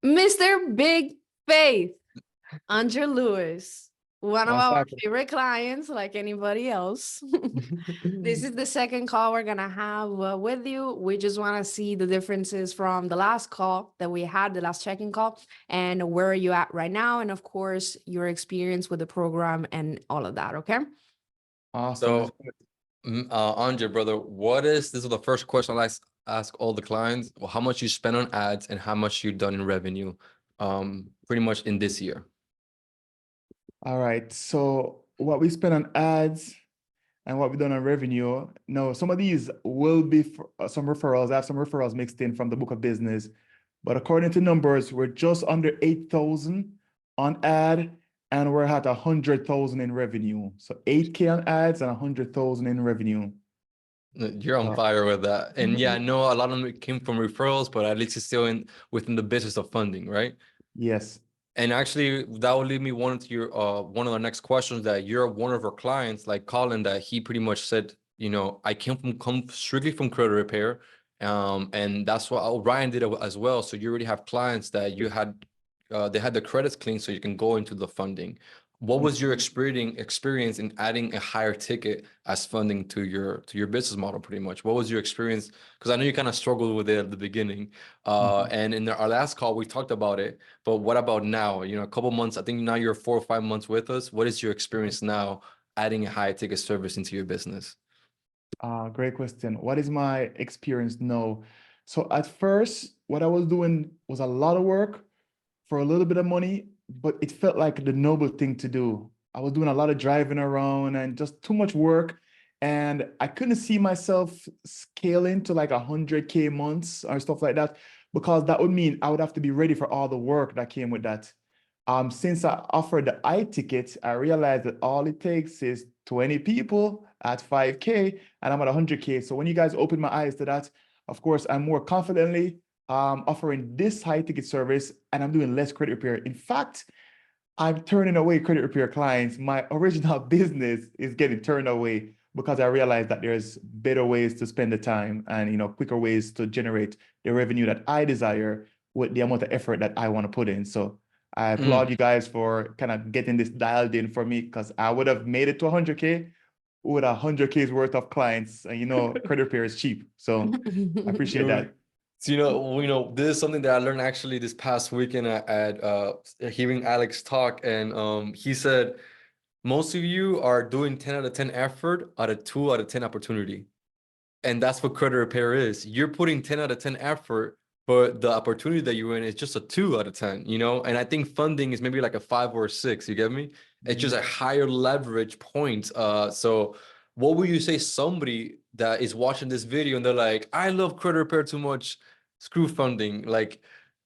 Mr. Big Faith, Andrew Lewis, one of What's our happening? favorite clients, like anybody else. This is the second call we're gonna have with you. We just want to see the differences from the last call that we had, the last check-in call, and where are you at right now, and of course, your experience with the program and all of that, okay? Awesome. Let's So, Andre, brother, this is the first question I ask all the clients. Well, how much you spend on ads and how much you done in revenue, pretty much in this year. All right. So what we spend on ads and what we done on revenue. No, some of these will be for, some referrals. I have some referrals mixed in from the book of business, but according to numbers, we're just under 8,000 on ad, and we're at 100,000 in revenue. So 8K on ads and 100,000 in revenue. You're on fire with that. And yeah, I know a lot of them came from referrals, but at least it's still within the business of funding, right? Yes. And actually, that will lead me one to your one of the next questions, that you're one of our clients, like Colin, that he pretty much said, I come strictly from credit repair, and that's what Ryan did as well. So you already have clients that they had the credits clean, so you can go into the funding. What was your experience in adding a higher ticket as funding to your business model, pretty much? What was your experience? Because I know you kind of struggled with it at the beginning. And in our last call, we talked about it. But what about now? A couple months, I think now you're 4 or 5 months with us. What is your experience now adding a high ticket service into your business? Great question. What is my experience now? So at first, what I was doing was a lot of work for a little bit of money, but it felt like the noble thing to do. I was doing a lot of driving around and just too much work. And I couldn't see myself scaling to like 100K months or stuff like that, because that would mean I would have to be ready for all the work that came with that. Since I offered the iTicket, I realized that all it takes is 20 people at 5K and I'm at 100K. So when you guys open my eyes to that, of course, I'm more confidently offering this high ticket service, and I'm doing less credit repair. In fact, I'm turning away credit repair clients. My original business is getting turned away because I realized that there's better ways to spend the time and quicker ways to generate the revenue that I desire with the amount of effort that I want to put in. So I applaud you guys for kind of getting this dialed in for me, because I would have made it to 100K with 100K's worth of clients, and credit repair is cheap. So I appreciate that. So, this is something that I learned actually this past weekend at hearing Alex talk, and he said most of you are doing 10 out of 10 effort out of 2 out of 10 opportunity. And that's what credit repair is. You're putting 10 out of 10 effort, but the opportunity that you're in is just a 2 out of 10, And I think funding is maybe like a 5 or a 6, you get me? It's just a higher leverage point. So what would you say somebody that is watching this video and they're like, I love credit repair too much, screw funding? Like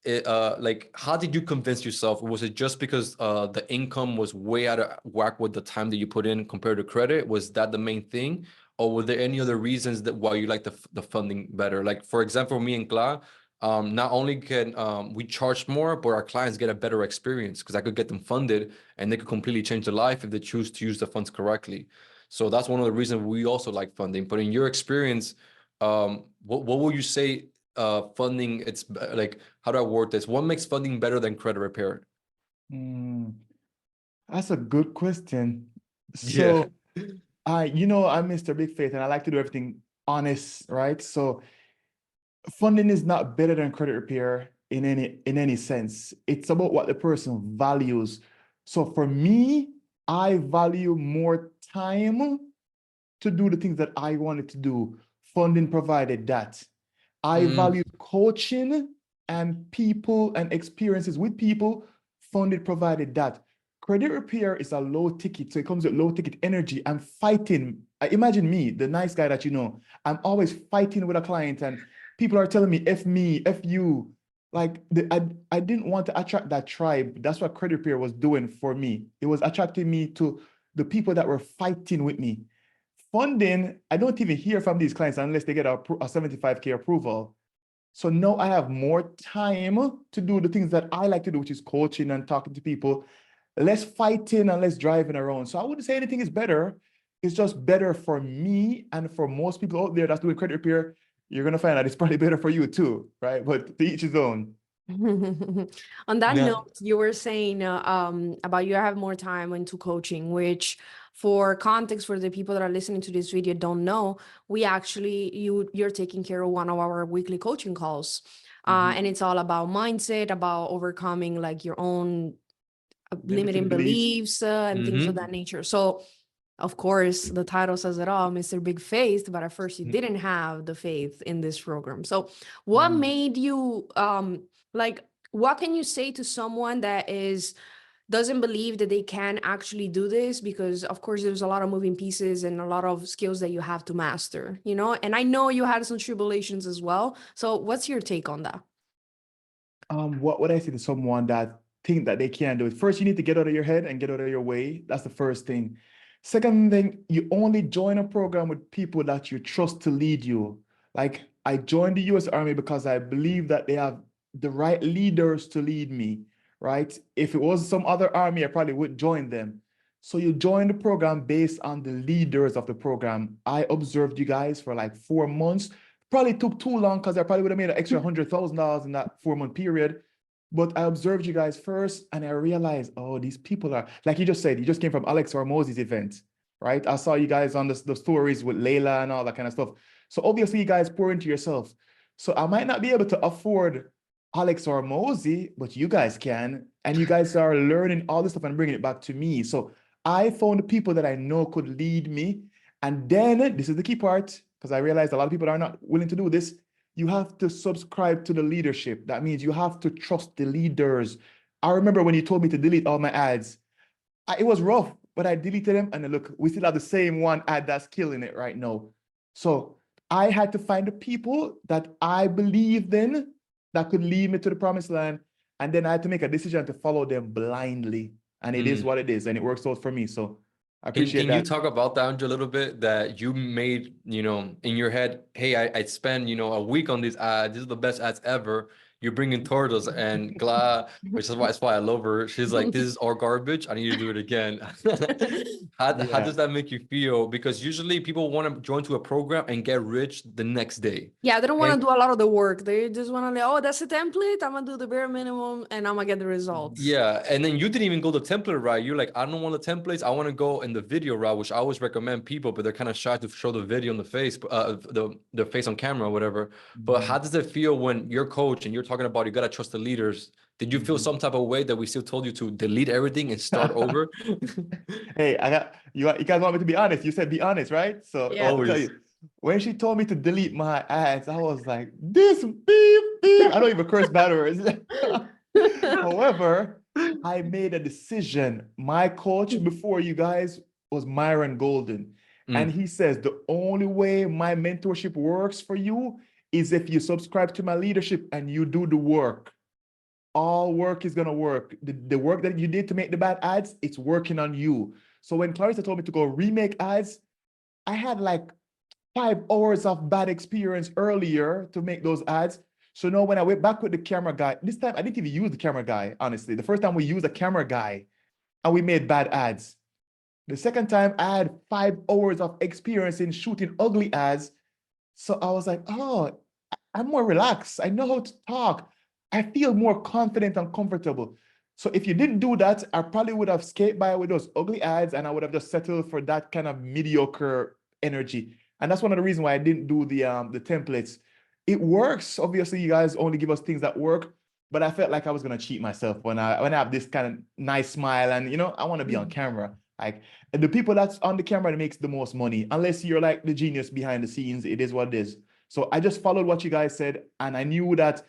how did you convince yourself? Was it just because the income was way out of whack with the time that you put in compared to credit? Was that the main thing? Or were there any other reasons that why you like the funding better? Like, for example, me and Cla, not only can we charge more, but our clients get a better experience, because I could get them funded and they could completely change their life if they choose to use the funds correctly. So that's one of the reasons we also like funding. But in your experience, what will you say funding, it's like, how do I word this? What makes funding better than credit repair? That's a good question. Yeah. So I'm Mr. Big Faith, and I like to do everything honest, right? So funding is not better than credit repair in any sense. It's about what the person values. So for me, I value more time to do the things that I wanted to do. Funding provided that. I value coaching and people and experiences with people. Funded provided that. Credit repair is a low ticket, so it comes with low ticket energy. I'm fighting. Imagine me, the nice guy that you know. I'm always fighting with a client, and people are telling me, F me, F you. Like I didn't want to attract that tribe. That's what credit repair was doing for me. It was attracting me to the people that were fighting with me. Funding, I don't even hear from these clients unless they get a 75K approval. So now I have more time to do the things that I like to do, which is coaching and talking to people, less fighting and less driving around. So I wouldn't say anything is better. It's just better for me, and for most people out there that's doing credit repair, you're going to find that it's probably better for you too, right? But to each his own. On that Now, note, you were saying about you have more time into coaching, which for context for the people that are listening to this video don't know, we actually you're taking care of one of our weekly coaching calls. Mhm. And it's all about mindset, about overcoming like your own Limiting limiting beliefs. beliefs and things of mhm. that nature. So of course, the title says it all, Mr. Big Faith, but at first you didn't have the faith in this program. So what Mm. made you like what can you say to someone that doesn't believe that they can actually do this? Because of course there's a lot of moving pieces and a lot of skills that you have to master, you know? And I know you had some tribulations as well. So what's your take on that? What would I say to someone that think that they can't do it? First, you need to get out of your head and get out of your way. That's the first thing. Second thing, you only join a program with people that you trust to lead you. Like I joined the US Army because I believe that they have the right leaders to lead me, right? If it was some other army, I probably would join them. So you join the program based on the leaders of the program. I observed you guys for like 4 months. Probably took too long because I probably would have made an extra $100,000 in that 4 month period. But I observed you guys first and I realized, oh, these people are, like you just said, you just came from Alex Hormozzi's event, right? I saw you guys on the stories with Layla and all that kind of stuff. So obviously you guys pour into yourself. So I might not be able to afford Alex Hormozzi, but you guys can. And you guys are learning all this stuff and bringing it back to me. So I found the people that I know could lead me. And then this is the key part, because I realized a lot of people are not willing to do this. You have to subscribe to the leadership. That means you have to trust the leaders. I remember when you told me to delete all my ads, it was rough, but I deleted them. And then look, we still have the same one ad that's killing it right now. So I had to find the people that I believed in that could lead me to the promised land. And then I had to make a decision to follow them blindly. And it is Mm. what it is. And it works out for me. So I Can appreciate you that. talk about that, Andrew, a little bit, that you made, in your head, hey, I spend, a week on these ads. These are the best ads ever. You're bringing turtles and Gla, which is why I love her. She's like, this is all garbage. I need to do it again. How Yeah. does that make you feel? Because usually people want to join to a program and get rich the next day. Yeah, they don't want to And do a lot of the work. They just want to like, oh, that's a template. I'm gonna do the bare minimum and I'm gonna get the results. yeah, and then you didn't even go the template route. You're like, I don't want the templates. I want to go in the video route, which I always recommend people, but they're kind of shy to show the video on the face, the face on camera or whatever. But how does it feel when you're coach and you're talking about you gotta trust the leaders? Did you feel some type of way that we still told you to delete everything and start over? Hey, you guys want me to be honest? You said be honest, right? So I Yeah. have to tell Always. you, when she told me to delete my ads, I was like, this beep, beep. I don't even curse bad words. However, I made a decision. My coach before you guys was Myron Golden. And Mm, he says the only way my mentorship works for you is if you subscribe to my leadership and you do the work. All work is gonna work. The work that you did to make the bad ads, it's working on you. So when Clarissa told me to go remake ads, I had like 5 hours of bad experience earlier to make those ads. So now when I went back with the camera guy, this time I didn't even use the camera guy, honestly. The first time we used a camera guy and we made bad ads. The second time I had 5 hours of experience in shooting ugly ads. So I was like, oh, I'm more relaxed. I know how to talk. I feel more confident and comfortable. So if you didn't do that, I probably would have skate by with those ugly ads and I would have just settled for that kind of mediocre energy. And that's one of the reasons why I didn't do the templates. It works. Obviously, you guys only give us things that work, but I felt like I was gonna cheat myself when I have this kind of nice smile and I want to be on camera. Like the people that's on the camera that makes the most money, unless you're like the genius behind the scenes, it is what it is. So I just followed what you guys said, and I knew that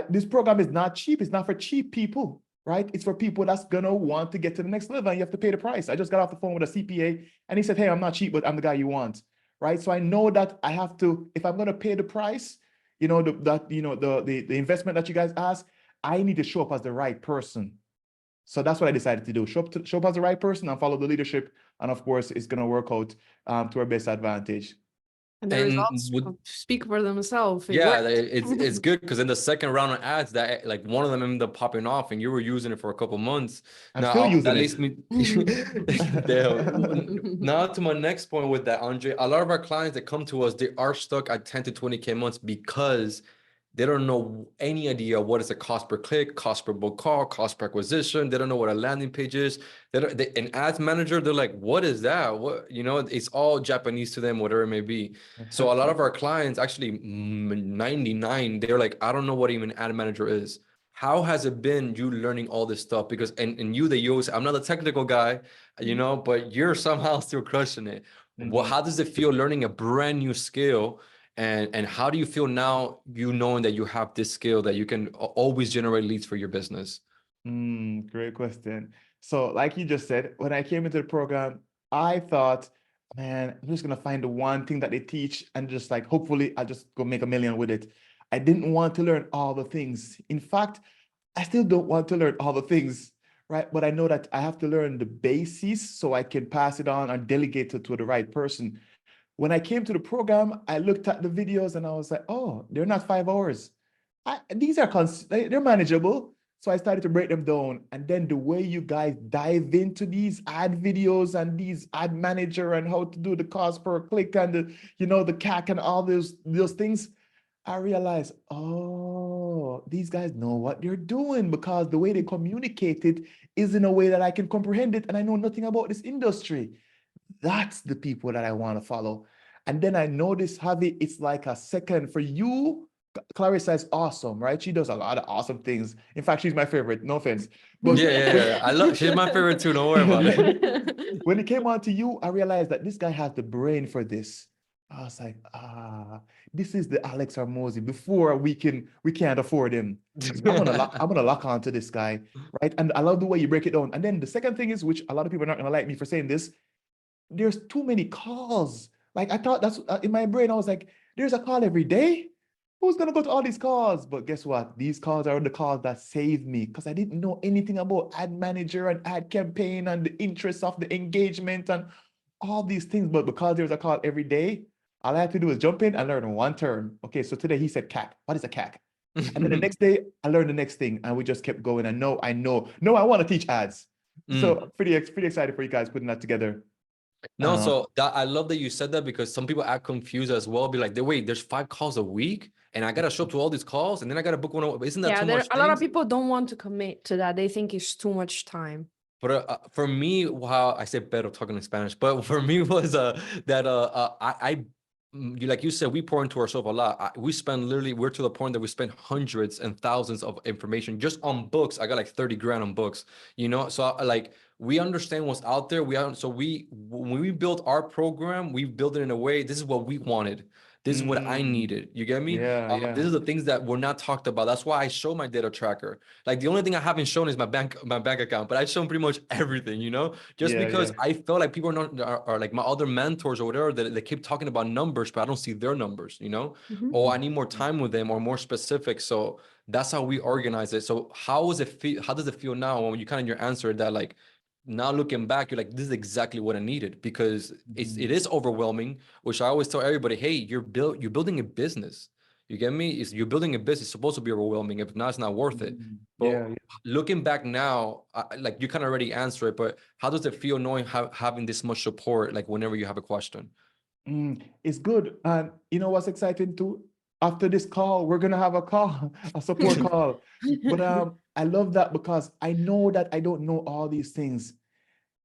this program is not cheap. It's not for cheap people, right? It's for people that's gonna want to get to the next level, and you have to pay the price. I just got off the phone with a CPA, and he said, "Hey, I'm not cheap, but I'm the guy you want," right? So I know that I have to, if I'm gonna pay the price, the investment that you guys ask, I need to show up as the right person. So that's what I decided to do. Show up as the right person and follow the leadership, and of course, it's gonna work out to our best advantage. And the and results with speak for themselves. It Yeah, worked. it's good because in the second round of ads, that like one of them ended up popping off, and you were using it for a couple months. I'm still Now using that it. leads me now to my next point with that, Andre. A lot of our clients that come to us, they are stuck at 10 to 20K months because They don't know any idea what is a cost per click, cost per book call, cost per acquisition. They don't know what a landing page is. An ads manager, they're like, what is that? What, it's all Japanese to them, whatever it may be. So a lot of our clients, actually 99, they're like, I don't know what even ad manager is. How has it been you learning all this stuff? Because and you always say, I'm not a technical guy, but you're somehow still crushing it. Well, how does it feel learning a brand new skill? And how do you feel now, knowing that you have this skill that you can always generate leads for your business? Great question. So like you just said, when I came into the program, I thought, man, I'm just gonna find the one thing that they teach and just like, hopefully I'll just go make $1 million with it. I didn't want to learn all the things. In fact, I still don't want to learn all the things, right? But I know that I have to learn the basis so I can pass it on and delegate it to the right person. When I came to the program, I looked at the videos and I was like, oh, they're not 5 hours. These are they're manageable. So I started to break them down. And then the way you guys dive into these ad videos and these ad manager and how to do the cost per click and the CAC and all those things, I realized, oh, these guys know what they're doing, because the way they communicate it is in a way that I can comprehend it, and I know nothing about this industry. That's the people that I want to follow. And then I noticed, Javi, it's like a second for you. Clarissa is awesome, right? She does a lot of awesome things. In fact, she's my favorite. No offense. But yeah. She's my favorite too. Don't worry about it. When it came on to you, I realized that this guy has the brain for this. I was like, this is the Alex Hormozi before we can't afford him. I'm gonna lock on to this guy, right? And I love the way you break it down. And then the second thing is, which a lot of people are not gonna like me for saying this, there's too many calls. Like I thought that's in my brain, I was like, there's a call every day. Who's gonna go to all these calls? But guess what? These calls are the calls that saved me, because I didn't know anything about ad manager and ad campaign and the interest of the engagement and all these things. But because there's a call every day, all I had to do is jump in and learn one term. Okay, so today he said CAC. What is a CAC? And then the next day I learned the next thing, and we just kept going. And no, I want to teach ads. So pretty excited for you guys putting that together. No, so I love that you said that, because some people act confused as well. Be like, wait, there's 5 calls a week and I gotta show up to all these calls and then I gotta book one. Isn't that too much? A lot of people don't want to commit to that. They think it's too much time. But for me, how I say better talking in Spanish, but for me was that like you said, we pour into ourselves a lot. We spend we're to the point that we spend hundreds and thousands of information just on books. I got like 30 grand on books, so like we understand what's out there. When we built our program, we built it in a way, this is what we wanted. This is what I needed. You get me? Yeah. This is the things that were not talked about. That's why I show my data tracker. Like the only thing I haven't shown is my bank account, but I've shown pretty much everything, because I felt like people are like my other mentors or whatever, that they keep talking about numbers, but I don't see their numbers, or I need more time with them or more specific. So that's how we organize it. So how does it feel now when you kind of your answer that, like, now looking back, you're like, this is exactly what I needed, because it is overwhelming, which I always tell everybody, hey, you're building a business. You get me? You're building a business. It's supposed to be overwhelming. If not, it's not worth it. But looking back now, like you kind of already answered it, but how does it feel knowing having this much support, like whenever you have a question? It's good. And you know what's exciting too? After this call, we're gonna have a support call. But I love that, because I know that I don't know all these things.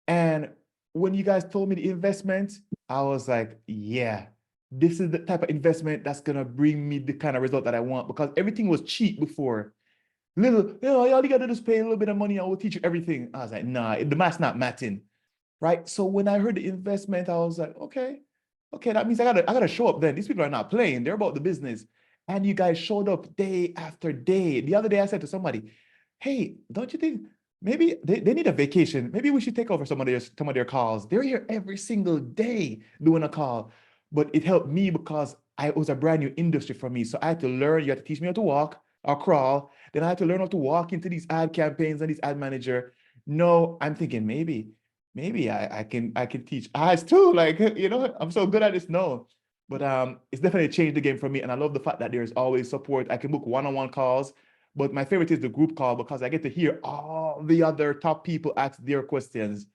And when you guys told me the investment, I was like, yeah, this is the type of investment that's gonna bring me the kind of result that I want, because everything was cheap before. All you gotta do is pay a little bit of money, I will teach you everything. I was like, nah, the math's not matching. Right. So when I heard the investment, I was like, okay, that means I gotta show up then. These people are not playing, they're about the business. And you guys showed up day after day. The other day I said to somebody, hey, don't you think maybe they need a vacation? Maybe we should take over some of their calls. They're here every single day doing a call. But it helped me because it was a brand new industry for me. So I had to learn, you had to teach me how to walk or crawl. Then I had to learn how to walk into these ad campaigns and these ad manager. No, I'm thinking maybe I can teach ads too. Like, I'm so good at this. No, but it's definitely changed the game for me. And I love the fact that there's always support. I can book one-on-one calls, but my favorite is the group call, because I get to hear all the other top people ask their questions.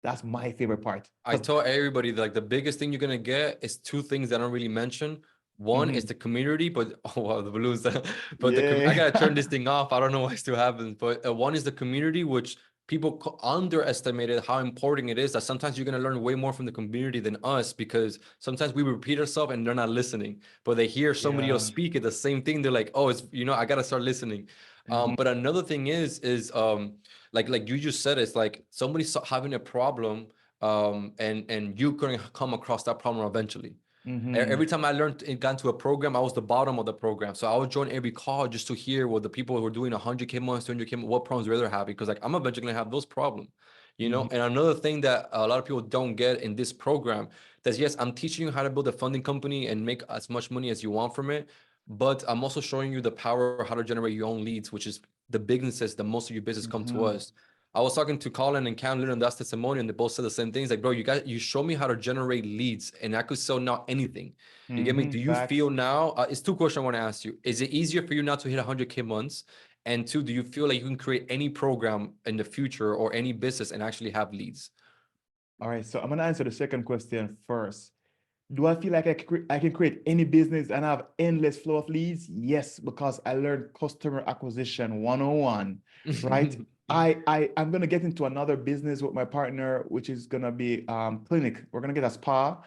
That's my favorite part. I tell everybody that, like, the biggest thing you're gonna get is 2 things that I don't really mention. One is Mhm. the community, but oh wow, the balloons. But I Yeah. gotta turn this thing off. I don't know why it still happens. But one is the community, which people underestimated how important it is. That sometimes you're gonna learn way more from the community than us because sometimes we repeat ourselves and they're not listening. But they hear somebody else Yeah. speak it the same thing. They're like, oh, it's I gotta start listening. Mhm. But another thing is like you just said, it's like somebody having a problem, and you gonna come across that problem eventually. Mhm. Every time I learned and got into a program, I was the bottom of the program. So I would join every call just to hear what the people who are doing 100K months, 200K, what problems they're having. Because like I'm eventually gonna have those problems, Mhm. And another thing that a lot of people don't get in this program, that yes, I'm teaching you how to build a funding company and make as much money as you want from it. But I'm also showing you the power of how to generate your own leads, which is the businesses that most of your business come to Mhm. us. I was talking to Colin and Cam Little, and that's testimony, and they both said the same things. Like, bro, you show me how to generate leads, and I could sell now anything. You get me? Mhm. Do you Facts. feel now? It's two questions I want to ask you. Is it easier for you now to hit 100K months? And two, do you feel like you can create any program in the future or any business and actually have leads? All right, so I'm gonna answer the second question first. Do I feel like I can create any business and have endless flow of leads? Yes, because I learned customer acquisition 101, right? I'm gonna get into another business with my partner, which is gonna be clinic. We're gonna get a spa,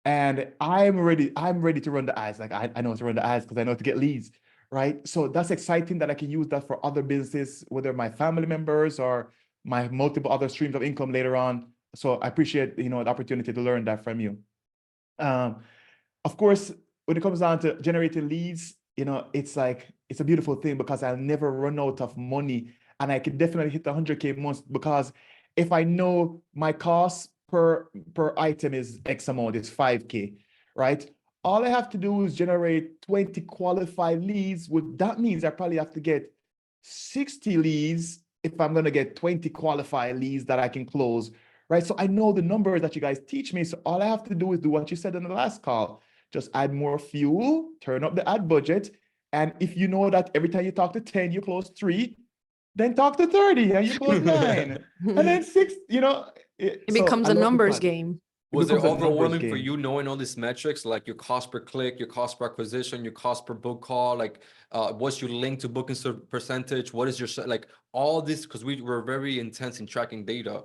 and I'm ready to run the ads. Like I know how to run the ads because I know how to get leads, right? So that's exciting that I can use that for other businesses, whether my family members or my multiple other streams of income later on. So I appreciate, the opportunity to learn that from you. Um, of course, when it comes down to generating leads, it's like it's a beautiful thing because I'll never run out of money, and I can definitely hit the 100K months because if I know my cost per item is X amount, it's 5K, right? All I have to do is generate 20 qualified leads. What that means I probably have to get 60 leads if I'm gonna get 20 qualified leads that I can close, right? So I know the numbers that you guys teach me. So all I have to do is do what you said in the last call. Just add more fuel, turn up the ad budget. And if you know that every time you talk to 10, you close 3, then talk to 30 and you close 9. And then 6, It so becomes I a love the numbers part. game. It Was it becomes a numbers overwhelming for game. you knowing all these metrics, like your cost per click, your cost per acquisition, your cost per book call, like what's your link to booking percentage? What is your like all this? Because we were very intense in tracking data.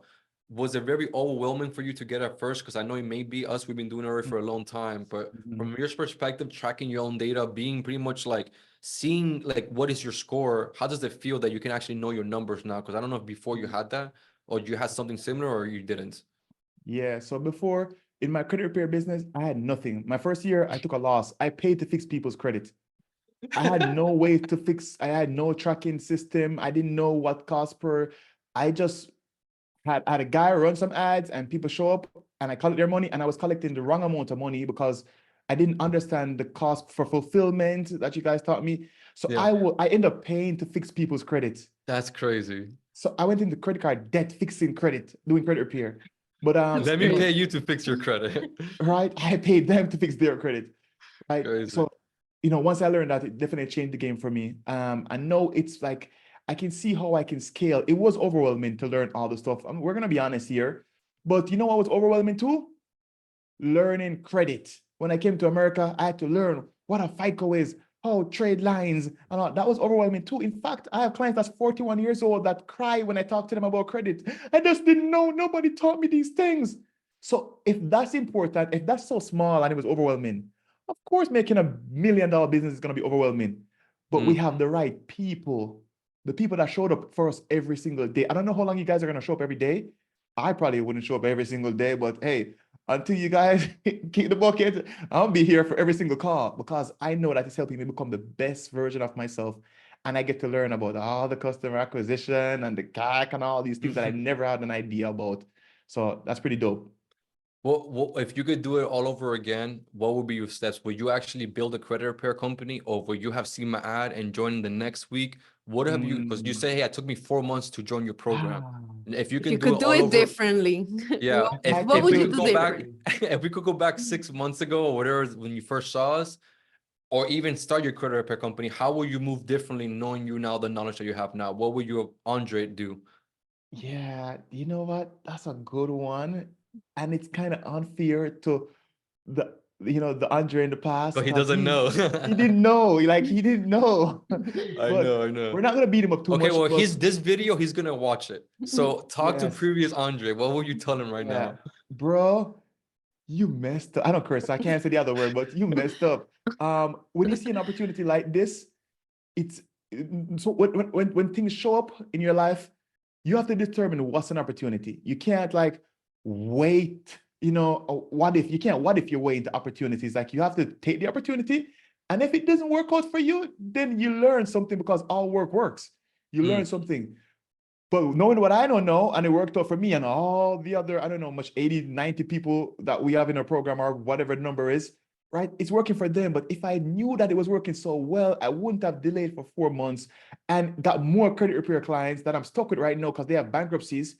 Was it very overwhelming for you to get at first? Because I know it may be us, we've been doing it for a long time, but Mhm. from your perspective, tracking your own data, being pretty much like seeing like what is your score, how does it feel that you can actually know your numbers now? Because I don't know if before you had that or you had something similar or you didn't. Yeah. So before in my credit repair business, I had nothing. My first year, I took a loss. I paid to fix people's credit. I had no way to fix, I had no tracking system. I didn't know what cost per. I just had a guy run some ads and people show up and I collect their money, and I was collecting the wrong amount of money because I didn't understand the cost for fulfillment that you guys taught me. So Yeah. I end up paying to fix people's credit. That's crazy. So I went into credit card debt, fixing credit, doing credit repair. But That's Let me pay crazy. you to fix your credit. right, I paid them to fix their credit. Right. Crazy. So, once I learned that, it definitely changed the game for me. I know it's like I can see how I can scale. It was overwhelming to learn all the stuff. We're gonna be honest here, but you know what was overwhelming too? Learning credit. When I came to America, I had to learn what a FICO is, how trade lines, and all. That was overwhelming too. In fact, I have clients that's 41 years old that cry when I talk to them about credit. I just didn't know. Nobody taught me these things. So if that's important, if that's so small and it was overwhelming, of course, making $1 million business is going to be overwhelming. But we Mm. have the right people, the people that showed up for us every single day. I don't know how long you guys are going to show up every day. I probably wouldn't show up every single day, but hey, until you guys keep the bucket, I'll be here for every single call because I know that it's helping me become the best version of myself. And I get to learn about all the customer acquisition and the CAC and all these things that I never had an idea about. So that's pretty dope. What if you could do it all over again, what would be your steps? Would you actually build a credit repair company, or would you have seen my ad and join the next week? What have you, because you Mm. say, hey, it took me 4 months to join your program. Ah, And if you If you can do could it do all it over, differently, yeah, I what can would we do you could it do go back, differently? differently. if we could go back 6 months ago or whatever, when you first saw us, or even start your credit repair company, how will you move differently knowing you now, the knowledge that you have now? What would your Andre do? Yeah, you know what? That's a good one. And it's kind of unfair to the the Andre in the past, But he 'cause doesn't know. he didn't know, like he didn't know. I But know, I know. we're not gonna beat him up too Okay, much. well, But this video, he's gonna watch it. So talk to yes, previous Andre. What will you tell him right yeah, now? bro, you messed up. I don't curse, so I can't say the other word, but you messed up. When you see an opportunity like this, it's so when things show up in your life, you have to determine what's an opportunity. You can't like wait, what if you can't what if you're waiting the opportunities. Like you have to take the opportunity, and if it doesn't work out for you, then you learn something, because all work works. You learn something. But knowing what I don't know, and it worked out for me and all the other, I don't know, much 80, 90 people that we have in our program, or whatever the number is, right? It's working for them. But if I knew that it was working so well, I wouldn't have delayed for 4 months and got more credit repair clients that I'm stuck with right now because they have bankruptcies,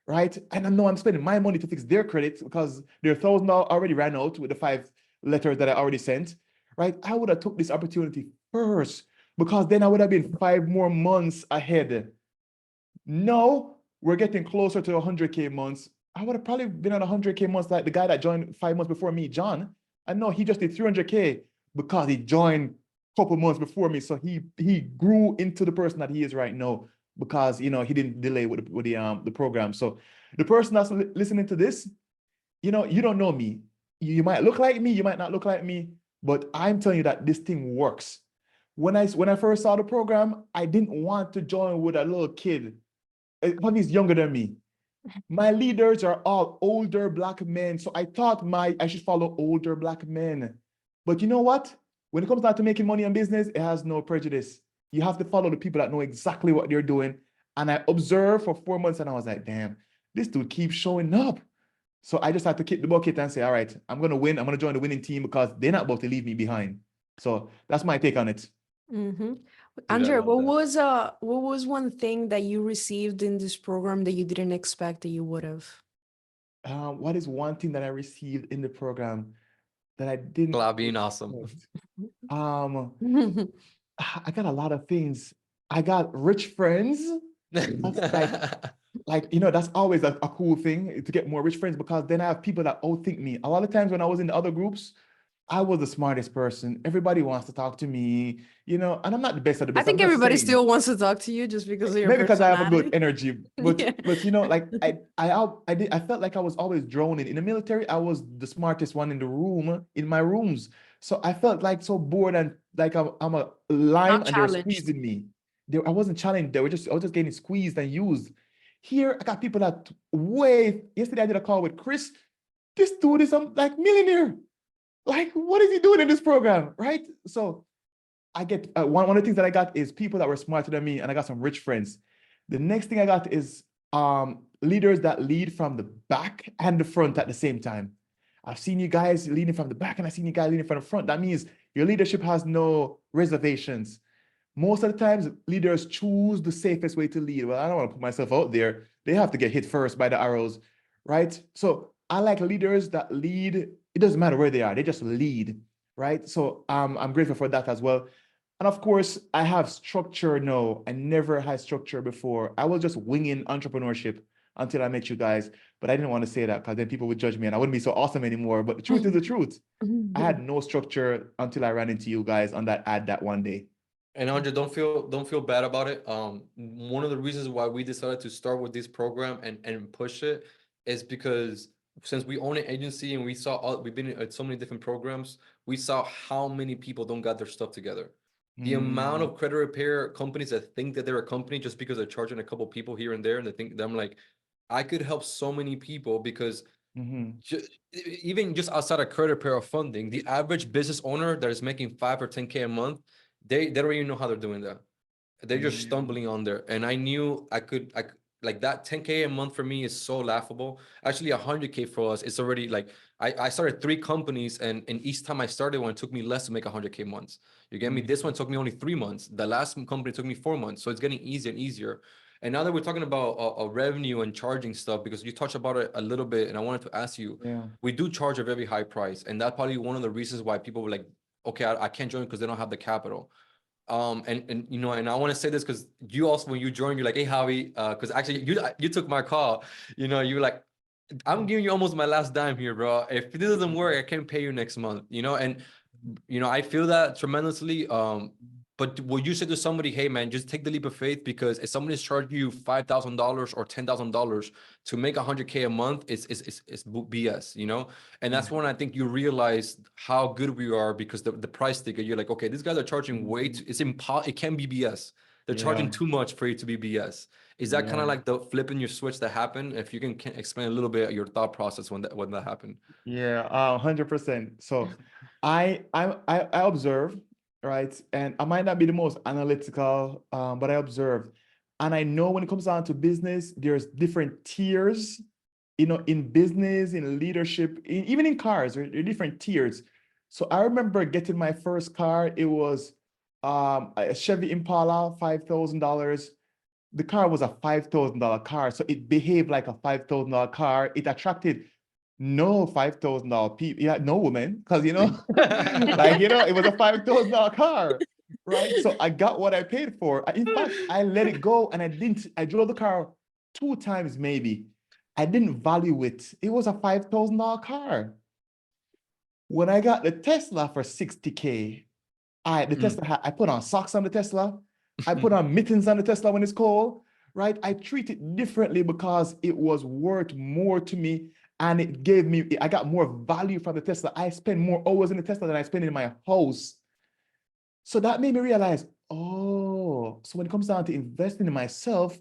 right? And I know I'm spending my money to fix their credits because their $1,000 already ran out with the 5 letters that I already sent, right? I would have took this opportunity first, because then I would have been 5 more months ahead. No, we're getting closer to 100K months. I would have probably been on 100K months like the guy that joined 5 months before me, John. I know he just did 300K because he joined a couple months before me. So he grew into the person that he is right now, because he didn't delay with the program. So the person that's listening to this, you don't know me. You might look like me, you might not look like me, but I'm telling you that this thing works. When I first saw the program, I didn't want to join with a little kid. He's younger than me. My leaders are all older Black men, so I thought I should follow older Black men. But you know what? When it comes down to making money in business, it has no prejudice. You have to follow the people that know exactly what they're doing. And I observed for 4 months, and I was like, damn, this dude keeps showing up. So I just had to kick the bucket and say, all right, I'm going to win. I'm going to join the winning team, because they're not about to leave me behind. So that's my take on it. Mm-hmm. Dude, I Andre, love that. what was one thing that you received in this program that you didn't expect that you would have? What is one thing that I received in the program that I didn't Glad being awesome. expect? I got a lot of things. I got rich friends. That's that's always a cool thing, to get more rich friends, because then I have people that outthink me. A lot of times when I was in the other groups, I was the smartest person. Everybody wants to talk to me, and I'm not the best of the I best. I'm think just everybody saying. still wants to talk to you just because of your Maybe because I have a good personality. energy, but Yeah. like I felt like I was always droning. In the military, I was the smartest one in the room, in my rooms. So I felt like so bored, and like I'm a lime, Not and they were challenged. squeezing me. I wasn't challenged. I was just getting squeezed and used. Here, I got people that yesterday I did a call with Chris. This dude is like millionaire. Like, what is he doing in this program, right? So I get one of the things that I got is people that were smarter than me, and I got some rich friends. The next thing I got is leaders that lead from the back and the front at the same time. I've seen you guys leading from the back, and I've seen you guys leading from the front. That means your leadership has no reservations. Most of the times, leaders choose the safest way to lead. Well, I don't want to put myself out there. They have to get hit first by the arrows, right? So I like leaders that lead. It doesn't matter where they are. They just lead, right? So I'm grateful for that as well. And of course, I have structure now. I never had structure before. I was just winging entrepreneurship until I met you guys. But I didn't want to say that, because then people would judge me and I wouldn't be so awesome anymore. But the truth is the truth. I had no structure until I ran into you guys on that ad that one day. And Andre, don't feel bad about it. One of the reasons why we decided to start with this program and push it is because since we own an agency and we've been at so many different programs, we saw how many people don't got their stuff together. The amount of credit repair companies that think that they're a company just because they're charging a couple people here and there, and they think that I'm like, I could help so many people because even just outside of credit repair or funding, the average business owner that is making 5 or 10K a month, they don't even know how they're doing that. They're just stumbling on there. And I knew I could like that 10K a month for me is so laughable. Actually 100K for us, it's already like I started 3 companies, and each time I started one, it took me less to make 100K months. You get me? This one took me only 3 months. The last company took me 4 months. So it's getting easier and easier. And now that we're talking about a revenue and charging stuff, because you touched about it a little bit, and I wanted to ask you, we do charge a very high price, and that's probably one of the reasons why people were like, okay, I can't join because they don't have the capital. And I want to say this because you also, when you joined, you're like, hey Javi, because actually you took my call. You were like, I'm giving you almost my last dime here, bro. If this doesn't work, I can't pay you next month, you know? And, you know, I feel that tremendously. But will you say to somebody, hey, man, just take the leap of faith? Because if somebody's charging you $5,000 or $10,000 to make 100K a month, it's BS, you know? And that's when I think you realize how good we are, because the price ticket, you're like, okay, these guys are charging way too, it can be BS. They're charging too much for it to be BS. Is that kind of like the flipping your switch that happened? If you can explain a little bit your thought process when that happened. Yeah, 100%. So I observe, right? And I might not be the most analytical, but I observe. And I know when it comes down to business, there's different tiers, you know, in business, in leadership, even in cars, there are different tiers. So I remember getting my first car. It was a Chevy Impala, $5,000. The car was a $5,000 car, so it behaved like a $5,000 car. It attracted no $5,000 people, yeah, no woman, because you know, like you know, it was a $5,000 car, right? So I got what I paid for. In fact, I let it go, and I drove the car 2 times maybe. I didn't value it. It was a $5,000 car. When I got the Tesla for 60K, I put on socks on the Tesla. I put on mittens on the Tesla when it's cold, right? I treat it differently because it was worth more to me, and it gave me, I got more value from the Tesla. I spend more hours in the Tesla than I spend in my house. So that made me realize, oh, so when it comes down to investing in myself,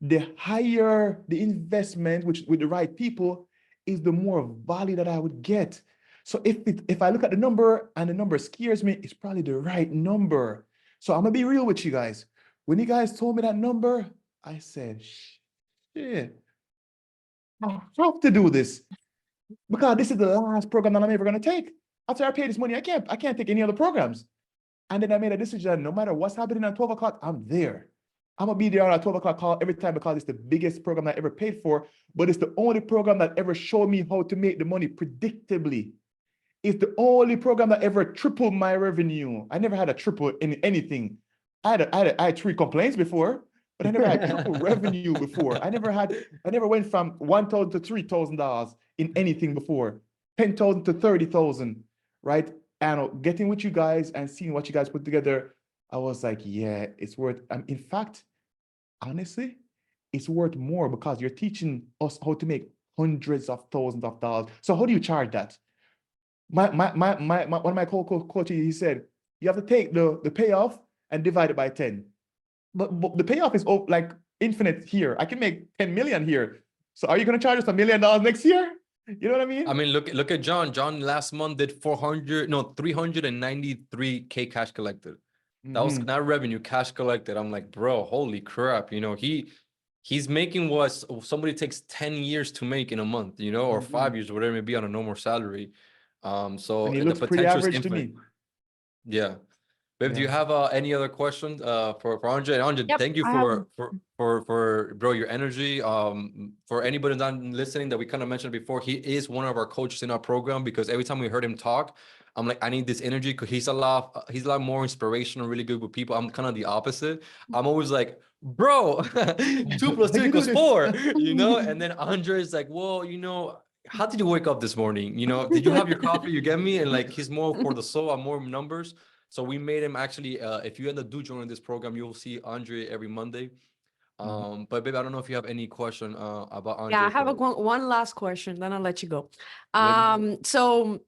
the higher the investment, which with the right people, is the more value that I would get. So if I look at the number and the number scares me, it's probably the right number. So I'm gonna be real with you guys. When you guys told me that number, I said, shit, I have to do this because this is the last program that I'm ever gonna take. After I pay this money, I can't take any other programs. And then I made a decision that no matter what's happening at 12 o'clock, I'm there. I'm gonna be there on a 12 o'clock call every time because it's the biggest program I ever paid for, but it's the only program that ever showed me how to make the money predictably. It's the only program that ever tripled my revenue. I never had a triple in anything. I had 3 complaints before, but I never had triple revenue before. I never went from $1,000 to $3,000 in anything before, 10,000 to 30,000, right? And getting with you guys and seeing what you guys put together, I was like, yeah, it's worth. In fact, honestly, it's worth more because you're teaching us how to make hundreds of thousands of dollars. So how do you charge that? One of my coaches, he said, you have to take the payoff and divide it by 10. But the payoff is like infinite here. I can make 10 million here. So are you going to charge us $1 million next year? You know what I mean? I mean, look at John. John last month did 393K cash collected. That was not revenue, cash collected. I'm like, bro, holy crap. You know, he's making what somebody takes 10 years to make in a month, you know, or 5 years, whatever it may be on a normal salary. So And he the looks pretty potential is average to infinite. me. Yeah. Babe, do you have any other questions for Andre? Andre, Yep, thank you I have. for bro, your energy. For anybody not listening, that we kind of mentioned before, he is one of our coaches in our program, because every time we heard him talk, I'm like, I need this energy, because he's a lot more inspirational, really good with people. I'm kind of the opposite. I'm always like, bro, 2 plus 2 equals 4, you know? And then Andre is like, well, you know, how did you wake up this morning? You know, did you have your coffee? You get me? And like, he's more for the soul, I'm more numbers. So we made him actually, if you end up joining this program, you'll see Andre every Monday. But babe, I don't know if you have any question about Andre. Yeah, I have one last question, then I'll let you go. Let So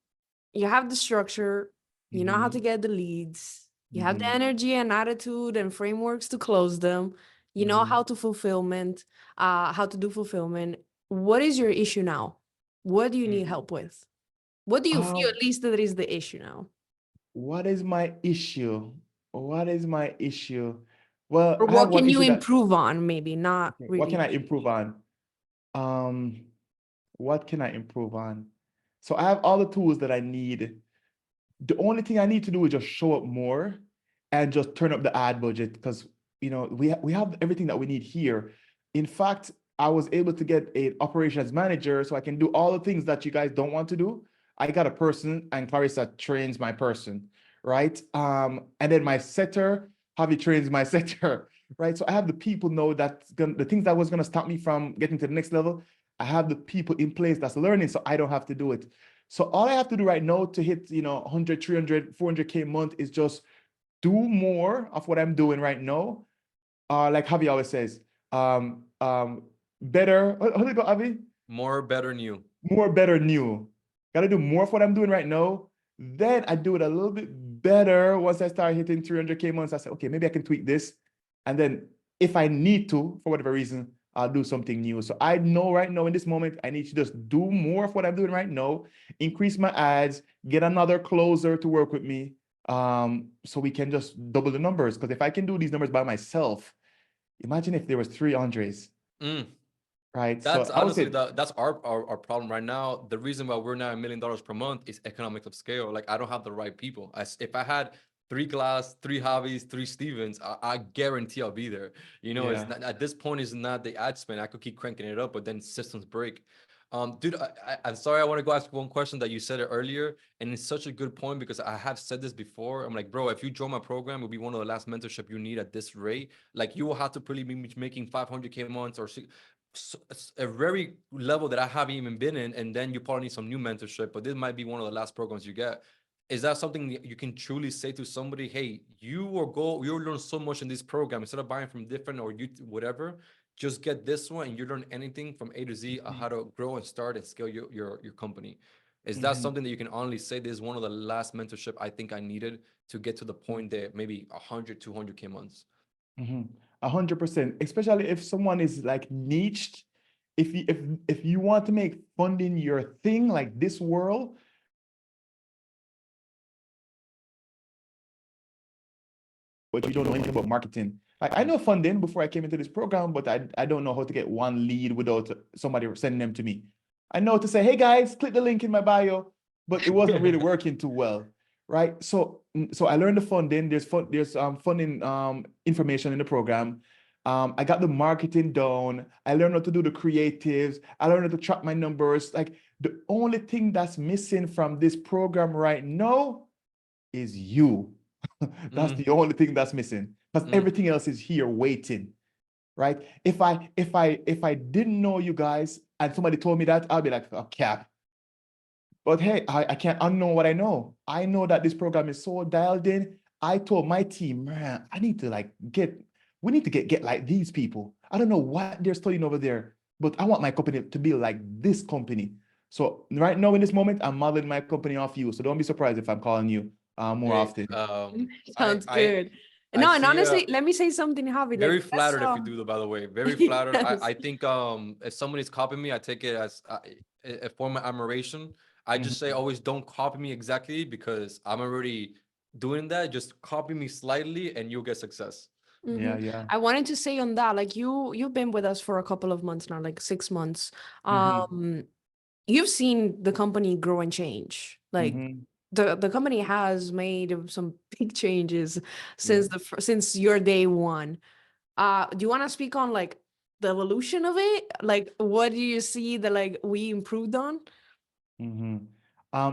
you have the structure, you know how to get the leads, you have the energy and attitude and frameworks to close them, you know how to how to do fulfillment. What is your issue now? What do you need help with? What do you feel at least that is the issue now? What is my issue? What is my issue? Well, Or I have what one can you issue that, improve on? Maybe not what can really. I improve on? What can I improve on? So I have all the tools that I need. The only thing I need to do is just show up more and just turn up the ad budget, because you know we have everything that we need here. In fact, I was able to get an operations manager so I can do all the things that you guys don't want to do. I got a person, and Clarissa trains my person, right? And then my setter, Javi trains my setter, right? So I have the people know that the things that was gonna stop me from getting to the next level. I have the people in place that's learning, so I don't have to do it. So all I have to do right now to hit, 100, 300, 400K a month is just do more of what I'm doing right now. Like Javi always says, better, how do you go, Javi? More, better, new. More, better, new. Got to do more of what I'm doing right now. Then I do it a little bit better once I start hitting 300K months. I say, okay, maybe I can tweak this. And then if I need to, for whatever reason, I'll do something new. So I know right now in this moment, I need to just do more of what I'm doing right now, increase my ads, get another closer to work with me. So we can just double the numbers. Because if I can do these numbers by myself, imagine if there was 3 Andres. Right. That's So I would honestly say, that's our problem right now. The reason why we're not $1 million per month is economics of scale. Like I don't have the right people. If I had 3 Glass, 3 Javis, 3 Stevens, I guarantee I'll be there. It's yeah. not, at this point is not the ad spend. I could keep cranking it up, but then systems break. Dude, I'm sorry. I want to go ask one question that you said it earlier, and it's such a good point because I have said this before. I'm like, bro, if you join my program, it'll be one of the last mentorship you need at this rate. Like you will have to probably be making 500K a month or a very level that I haven't even been in, and then you probably need some new mentorship, but this might be one of the last programs you get. Is that something that you can truly say to somebody, hey, you'll learn so much in this program instead of buying from different or you whatever, just get this one and you learn anything from A to Z on how to grow and start and scale your company. Is that something that you can honestly say this is one of the last mentorship I think I needed to get to the point that maybe 100, 200K months? 100%, especially if someone is like niched. If you want to make funding your thing, like this world, but you don't know anything about marketing. I know funding before I came into this program, but I don't know how to get one lead without somebody sending them to me. I know to say, hey guys, click the link in my bio, but it wasn't really working too well, right? So I learned the funding. There's funding information in the program. I got the marketing down. I learned how to do the creatives. I learned how to track my numbers. Like the only thing that's missing from this program right now is you. That's the only thing that's missing, because everything else is here waiting, right? If I didn't know you guys and somebody told me that, I'll be like, oh, cap. But hey, I can't unknow what I know. I know that this program is so dialed in. I told my team, man, we need to get like these people. I don't know what they're studying over there, but I want my company to be like this company. So right now in this moment, I'm modeling my company off you. So don't be surprised if I'm calling you more often. Sounds good. No, and honestly, let me say something, Javi. Very Like, flattered if you do that, by the way. Very flattered. Yes. I think if somebody's copying me, I take it as a form of admiration. I just say always don't copy me exactly because I'm already doing that. Just copy me slightly and you'll get success. Yeah. I wanted to say on that, like you've been with us for a couple of months now, like 6 months. You've seen the company grow and change. Like the company has made some big changes since since your day one. Do you want to speak on like the evolution of it? Like what do you see that like we improved on?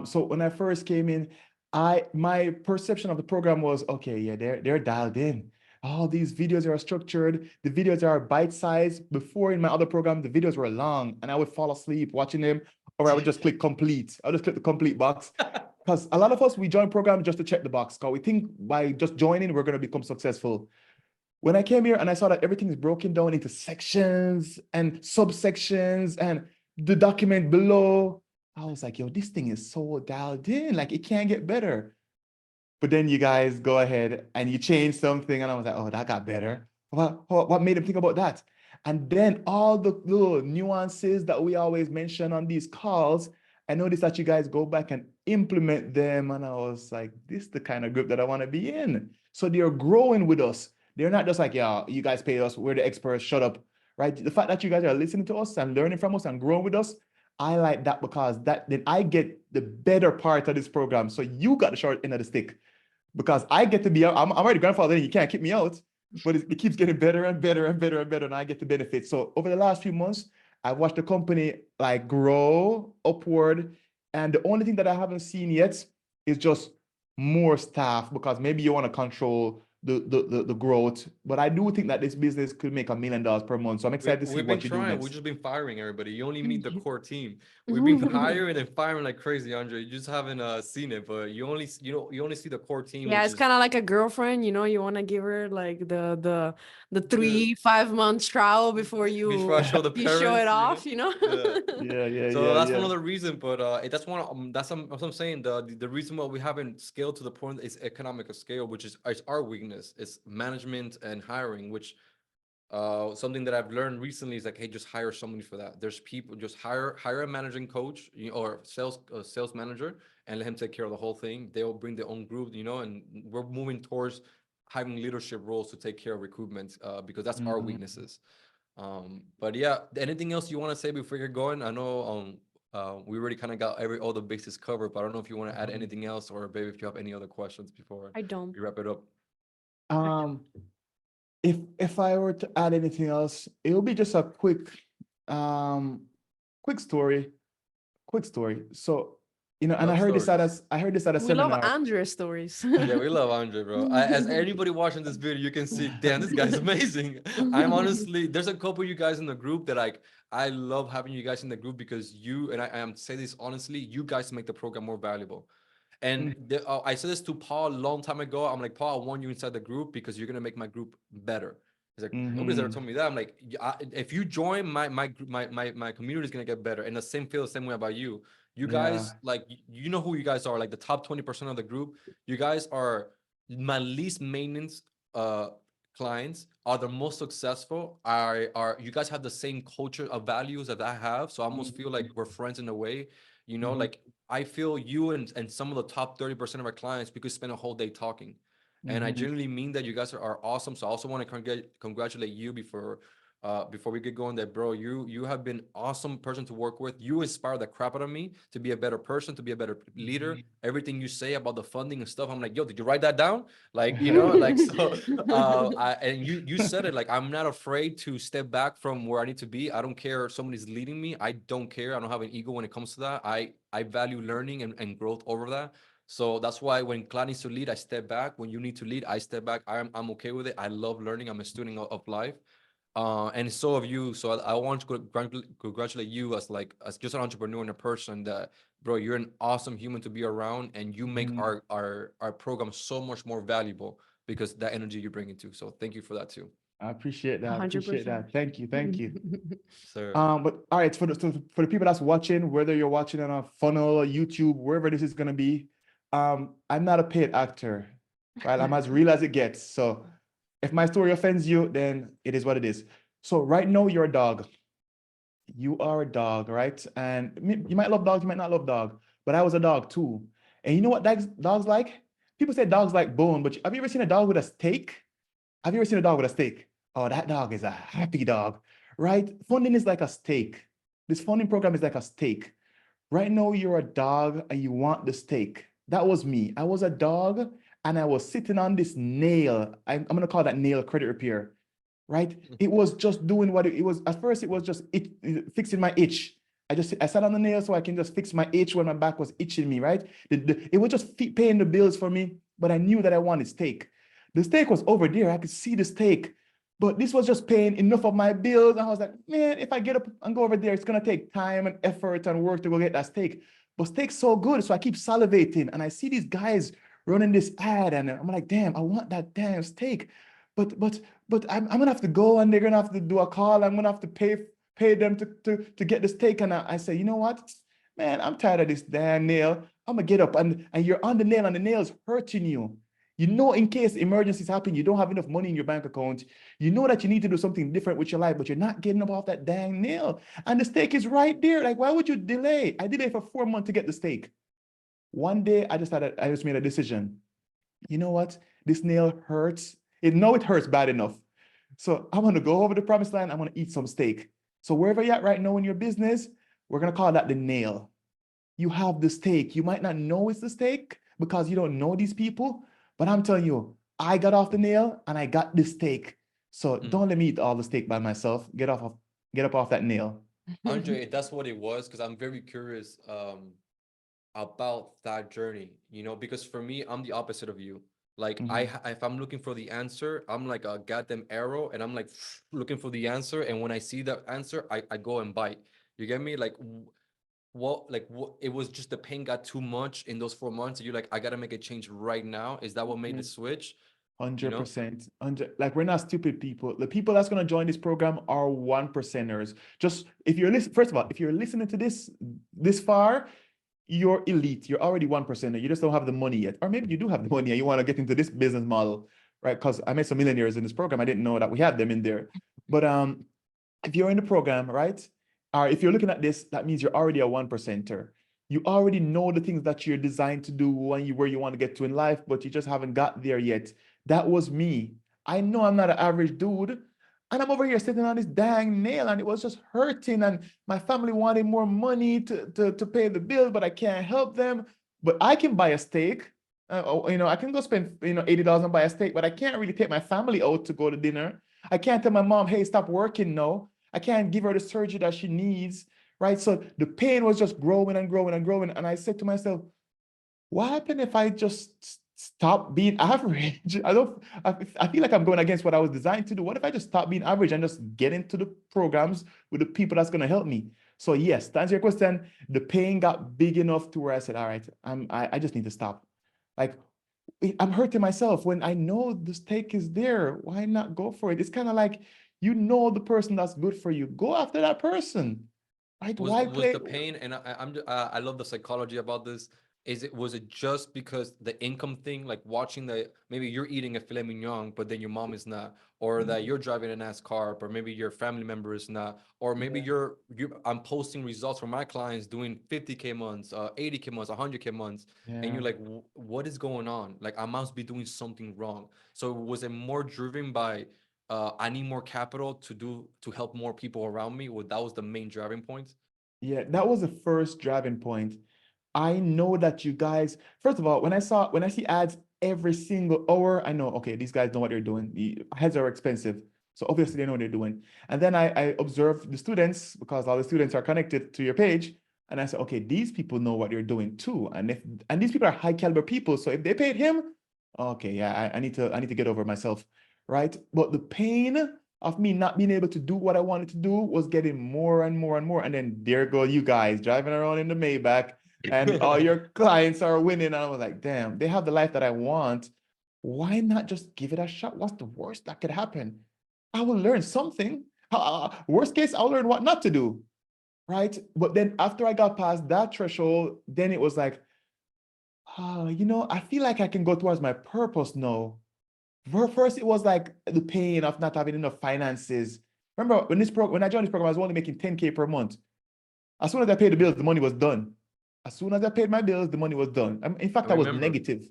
So when I first came in, my perception of the program was, okay, yeah, they're dialed in. All these videos are structured. The videos are bite-sized. Before in my other program, the videos were long and I would fall asleep watching them, or I would just click complete. I'll just click the complete box. Because a lot of us, we join programs just to check the box, because we think by just joining, we're going to become successful. When I came here and I saw that everything is broken down into sections and subsections and the document below, I was like, yo, this thing is so dialed in, like it can't get better. But then you guys go ahead and you change something, and I was like, oh, that got better. What made him think about that? And then all the little nuances that we always mention on these calls, I noticed that you guys go back and implement them. And I was like, this is the kind of group that I want to be in. So they're growing with us. They're not just like, yeah, you guys pay us, we're the experts, shut up, right? The fact that you guys are listening to us and learning from us and growing with us, I like that, because then I get the better part of this program. So you got the short end of the stick, because I get to be, I'm already grandfather and you can't kick me out, but it keeps getting better and better and better and better, and I get the benefit. So over the last few months, I've watched the company like grow upward. And the only thing that I haven't seen yet is just more staff, because maybe you want to control the growth. But I do think that this business could make $1 million per month. So I'm excited to see We've been what you do trying. We've next. just been firing everybody. You only meet the core team. We've been hiring and firing like crazy, Andre. You just haven't seen it, but you only see the core team, Yeah, which it's is kind of like a girlfriend, you know, you want to give her like the the 3-5 months trial before before I show the you show it parents, you know. off, you know? Yeah. So that's one Yeah. of the reasons, but that's what I'm saying. The reason why we haven't scaled to the point is economic scale, which is our weakness. It's management and hiring, which something that I've learned recently is like, hey, just hire somebody for that. There's people, just hire a managing coach, or sales manager, and let him take care of the whole thing. They'll bring their own group, you know, and we're moving towards having leadership roles to take care of recruitment, because that's our weaknesses. But yeah, anything else you want to say before you're going? I know we already kind of got all the bases covered, but I don't know if you want to add anything else, or baby, if you have any other questions before I don't. we wrap it up. Um, if I were to add anything else, it would be just a quick story. So, and I Love heard this stories. I heard this at a We love seminar. Andre's stories. Yeah, we love Andre, bro. As anybody watching this video, you can see, damn, this guy's amazing. I'm honestly, there's a couple of you guys in the group that I love having you guys in the group, because I am say this honestly, you guys make the program more valuable. And I said this to Paul a long time ago. I'm like, Paul, I want you inside the group because you're gonna make my group better. He's like, nobody's ever told me that. I'm like, if you join my community is gonna get better. And the same feel the same way about you. You guys, like, you know who you guys are, like the top 20% of the group. You guys are my least maintenance clients, are the most successful, are you guys have the same culture of values that I have. So I almost feel like we're friends in a way, you know, like I feel you and some of the top 30% of our clients, we could spend a whole day talking. And I genuinely mean that. You guys are awesome. So I also want to congratulate you before we get going, that bro, you have been awesome person to work with. You inspire the crap out of me to be a better person, to be a better leader. Everything you say about the funding and stuff, I'm like, yo, did you write that down? Like, you know, like, so and you said it, like, I'm not afraid to step back from where I need to be. I don't care if somebody's leading me. I don't care. I don't have an ego when it comes to that. I value learning and growth over that. So that's why when Clan needs to lead, I step back. When you need to lead, I step back. I'm okay with it. I love learning. I'm a student of life. And so have you. So I want to congratulate you as just an entrepreneur and a person that, bro, you're an awesome human to be around, and you make our program so much more valuable because that energy you bring into. So thank you for that too. I appreciate that. 100%. Thank you. Sir. But all right, for the people that's watching, whether you're watching on a funnel or YouTube, wherever this is gonna be, I'm not a paid actor, right? I'm as real as it gets. So if my story offends you, then it is what it is. So right now you're a dog. You are a dog, right? And you might love dogs, you might not love dog, but I was a dog too. And you know what dogs like? People say dogs like bone, but have you ever seen a dog with a steak? Have you ever seen a dog with a steak? Oh, that dog is a happy dog, right? Funding is like a steak. This funding program is like a steak. Right now, you're a dog and you want the steak. That was me. I was a dog and I was sitting on this nail. I'm going to call that nail credit repair, right? It was just doing what it was. At first, it was just fixing my itch. I sat on the nail so I can just fix my itch when my back was itching me, right? It was just paying the bills for me, but I knew that I wanted steak. The steak was over there. I could see the steak, but this was just paying enough of my bills. And I was like, man, if I get up and go over there, it's going to take time and effort and work to go get that steak. But steak's so good. So I keep salivating and I see these guys running this ad and I'm like, damn, I want that damn steak. But I'm going to have to go and they're going to have to do a call. I'm going to have to pay them to get the steak. And I say, you know what, man, I'm tired of this damn nail. I'm going to get up and you're on the nail and the nail's hurting you. You know, in case emergencies happen, you don't have enough money in your bank account. You know that you need to do something different with your life, but you're not getting up off that dang nail. And the steak is right there. Like, why would you delay? I delayed for 4 months to get the steak. One day, I just made a decision. You know what? This nail hurts. It hurts bad enough. So I'm going to go over the promised land. I'm going to eat some steak. So wherever you're at right now in your business, we're going to call that the nail. You have the steak. You might not know it's the steak because you don't know these people. But I'm telling you, I got off the nail and I got this steak. So don't let me eat all the steak by myself. Get up off that nail. Andre, that's what it was, because I'm very curious about that journey, you know, because for me, I'm the opposite of you. Like if I'm looking for the answer, I'm like a goddamn arrow, and I'm like looking for the answer. And when I see that answer, I go and bite. You get me? Like what it was just the pain got too much in those 4 months. And you're like, I gotta make a change right now. Is that what made the switch? You know? 100%. Like, we're not stupid people. The people that's going to join this program are 1%ers. Just if you're listening, first of all, if you're listening to this far, you're elite. You're already 1%er. You just don't have the money yet. Or maybe you do have the money and you want to get into this business model, right? Because I met some millionaires in this program. I didn't know that we had them in there. But if you're in the program, right? Or if you're looking at this, that means you're already a 1%er. You already know the things that you're designed to do when where you want to get to in life, but you just haven't got there yet. That was me. I know I'm not an average dude. And I'm over here sitting on this dang nail, and it was just hurting. And my family wanted more money to pay the bill, but I can't help them. But I can buy a steak. I can go spend $80 and buy a steak, but I can't really take my family out to go to dinner. I can't tell my mom, hey, stop working now. I can't give her the surgery that she needs, right? So the pain was just growing and growing and growing. And I said to myself, what happened if I just stop being average? I feel like I'm going against what I was designed to do. What if I just stop being average and just get into the programs with the people that's going to help me? So yes, to answer your question, the pain got big enough to where I said, all right, I just need to stop. Like, I'm hurting myself when I know the stake is there. Why not go for it? It's kind of like, the person that's good for you. Go after that person. Right? Why Was play? the pain, and I love the psychology about this. Was it just because the income thing, like watching maybe you're eating a filet mignon, but then your mom is not, or that you're driving a nice car, but maybe your family member is not, or maybe I'm posting results from my clients doing 50K months, 80K months, 100K months, and you're like, what is going on? Like, I must be doing something wrong. So was it more driven by I need more capital to help more people around me? Well, that was the main driving point. Yeah, that was the first driving point. I know that you guys, first of all, when I see ads every single hour, I know, okay, these guys know what they're doing. The ads are expensive. So obviously they know what they're doing. And then I observe the students, because all the students are connected to your page. And I said, okay, these people know what they're doing too. And these people are high caliber people. So if they paid him, okay, yeah, I need to get over myself. Right. But the pain of me not being able to do what I wanted to do was getting more and more and more. And then there go you guys driving around in the Maybach, and all your clients are winning. And I was like, damn, they have the life that I want. Why not just give it a shot? What's the worst that could happen? I will learn something. Worst case, I'll learn what not to do. Right. But then after I got past that threshold, then it was like, I feel like I can go towards my purpose now. First, it was like the pain of not having enough finances. Remember, when I joined this program, I was only making 10K per month. As soon as I paid the bills, the money was done. As soon as I paid my bills, the money was done. In fact, I was negative.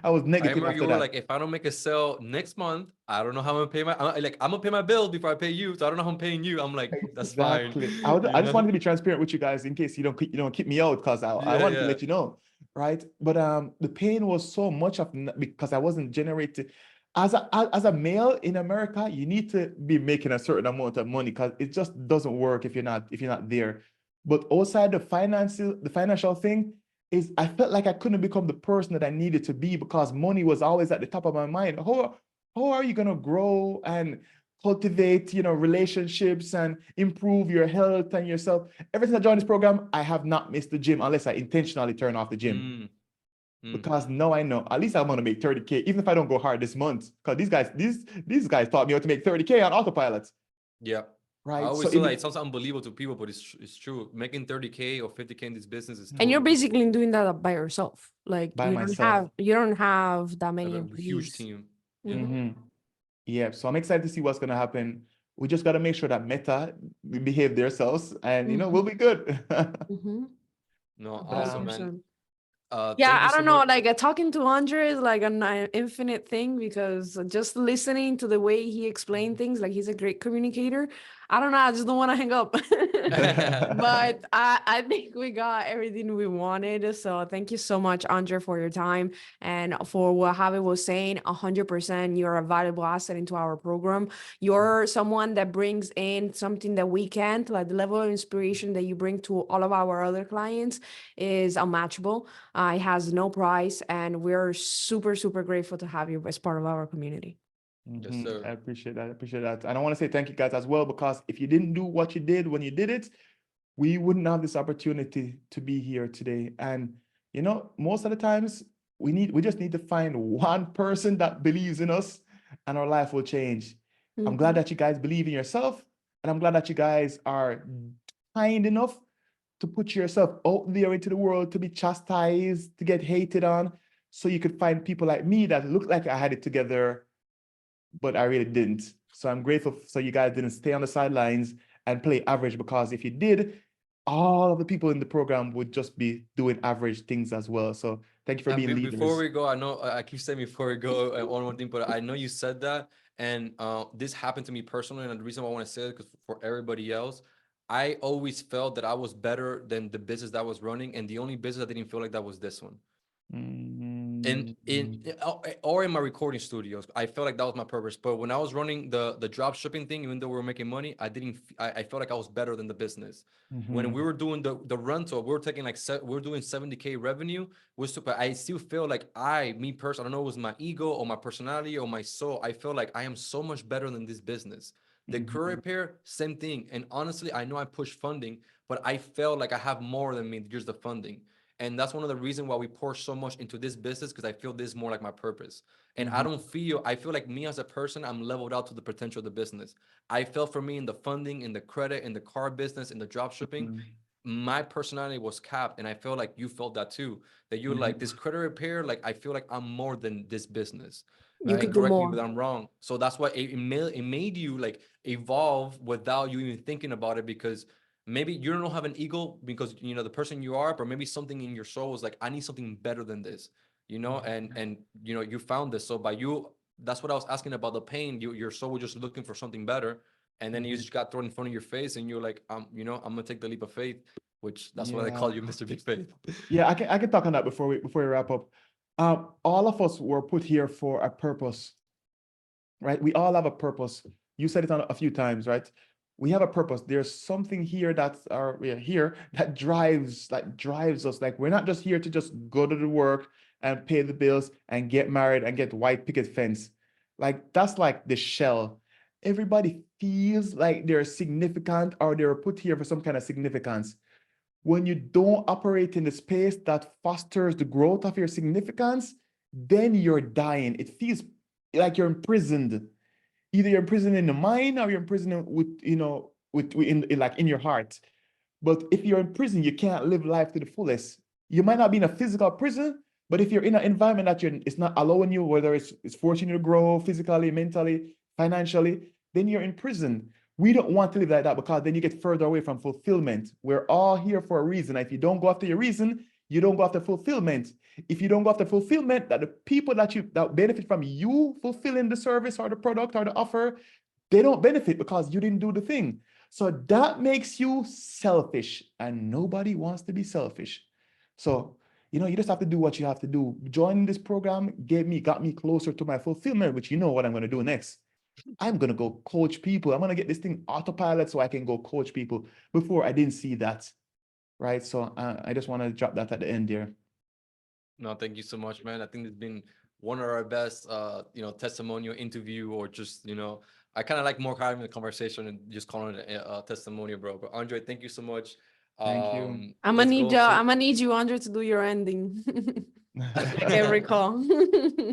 I was I negative remember after you were that. like, if I don't make a sale next month, I don't know how I'm gonna pay I'm gonna pay my bills before I pay you. So I don't know how I'm paying you. I'm like, that's fine. Exactly. I just wanted to be transparent with you guys in case you don't kick me out, because I wanted to let you know, right? But the pain was so much because I wasn't generating. As a male in America, you need to be making a certain amount of money, because it just doesn't work if you're not there. But outside the financial thing, is I felt like I couldn't become the person that I needed to be, because money was always at the top of my mind. How are you gonna grow and cultivate, relationships and improve your health and yourself? Ever since I joined this program, I have not missed the gym unless I intentionally turn off the gym. Because now I know at least I'm gonna make 30K, even if I don't go hard this month. Because these guys taught me how to make 30K on autopilot. Yeah. Right. I always feel like it sounds unbelievable to people, but it's true. Making 30K or 50K in this business is And you're totally basically doing that by yourself. Like by you myself. don't have that many a huge employees. team. Yeah. So I'm excited to see what's gonna happen. We just gotta make sure that Meta behave themselves, and we'll be good. No, awesome, man. Yeah, Thank you I so don't know. much. Like talking to Andre is like an infinite thing, because just listening to the way he explained things, like he's a great communicator. I don't know. I just don't want to hang up. But I think we got everything we wanted. So thank you so much, Andre, for your time, and for what Javi was saying. 100%, you're a valuable asset into our program. You're someone that brings in something that we can't. Like the level of inspiration that you bring to all of our other clients is unmatchable. It has no price, and we're super, super grateful to have you as part of our community. Yes, Mhm. sir. I appreciate that. I appreciate that. And I want to say thank you guys as well, because if you didn't do what you did when you did it, we wouldn't have this opportunity to be here today. And you know, most of the times we just need to find one person that believes in us, and our life will change. I'm glad that you guys believe in yourself, and I'm glad that you guys are kind enough to put yourself out there into the world, to be chastised, to get hated on, so you could find people like me that look like I had it together, but I really didn't. So I'm grateful so you guys didn't stay on the sidelines and play average, because if you did, all of the people in the program would just be doing average things as well. So thank you for And being before leaders. we go, I know I keep saying before we go one more thing, but I know you said that, and this happened to me personally, and the reason why I want to say it, because for everybody else, I always felt that I was better than the business that I was running, and the only business I didn't feel like that was this one. And or in my recording studios, I felt like that was my purpose. But when I was running the drop shipping thing, even though we were making money, I felt like I was better than the business. When we were doing the rental, we were taking like we were doing 70K revenue. But I still feel like me personally, I don't know, it was my ego or my personality or my soul. I feel like I am so much better than this business. The career repair, same thing. And honestly, I know I push funding, but I felt like I have more than me, just the funding. And that's one of the reasons why we pour so much into this business, because I feel this is more like my purpose. And I feel like me as a person, I'm leveled out to the potential of the business. I felt for me in the funding, in the credit, in the car business, in the drop shipping, my personality was capped. And I feel like you felt that too, that you're like this credit repair. Like, I feel like I'm more than this business. You And could do correct me more. if I'm wrong. So that's why it made you like evolve without you even thinking about it, because maybe you don't have an ego because you know the person you are, but maybe something in your soul was like, I need something better than this, you know, and you know, you found this. So by you, that's what I was asking about the pain. Your soul was just looking for something better, and then you just got thrown in front of your face, and you're like, you know, I'm gonna take the leap of faith, which that's why they call you Mr. Big Faith. Yeah, I can talk on that before we wrap up. All of us were put here for a purpose, right? We all have a purpose. You said it on a few times, right? We have a purpose. There's something here here that drives us. Like, we're not just here to just go to the work and pay the bills and get married and get white picket fence. Like, that's like the shell. Everybody feels like they're significant, or they're put here for some kind of significance. When you don't operate in the space that fosters the growth of your significance, then you're dying. It feels like you're imprisoned. Either you're imprisoned in the mind, or you're imprisoned with, you know, like in your heart. But if you're in prison, you can't live life to the fullest. You might not be in a physical prison, but if you're in an environment that it's not allowing you, whether it's forcing you to grow physically, mentally, financially, then you're in prison. We don't want to live like that, because then you get further away from fulfillment. We're all here for a reason. If you don't go after your reason, you don't go after fulfillment. If you don't go after fulfillment, that the people that benefit from you fulfilling the service or the product or the offer, they don't benefit because you didn't do the thing. So that makes you selfish, and nobody wants to be selfish. So, you know, you just have to do what you have to do. Joining this program got me closer to my fulfillment, which, you know what I'm going to do next. I'm going to go coach people. I'm going to get this thing autopilot so I can go coach people. Before, I didn't see that, right? So I just want to drop that at the end there. No, thank you so much, man. I think it's been one of our best, you know, testimonial interview, or just, you know, I kind of like more having a conversation and just calling it a testimonial, bro. But Andre, thank you so much. Thank you. Let's go to. I'm gonna need you, Andre, to do your ending. Every call.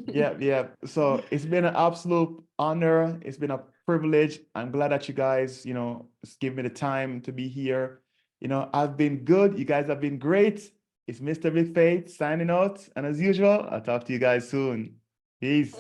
Yeah. So it's been an absolute honor. It's been a privilege. I'm glad that you guys, you know, give me the time to be here. You know, I've been good. You guys have been great. It's Mr. Big Faith signing out. And as usual, I'll talk to you guys soon. Peace.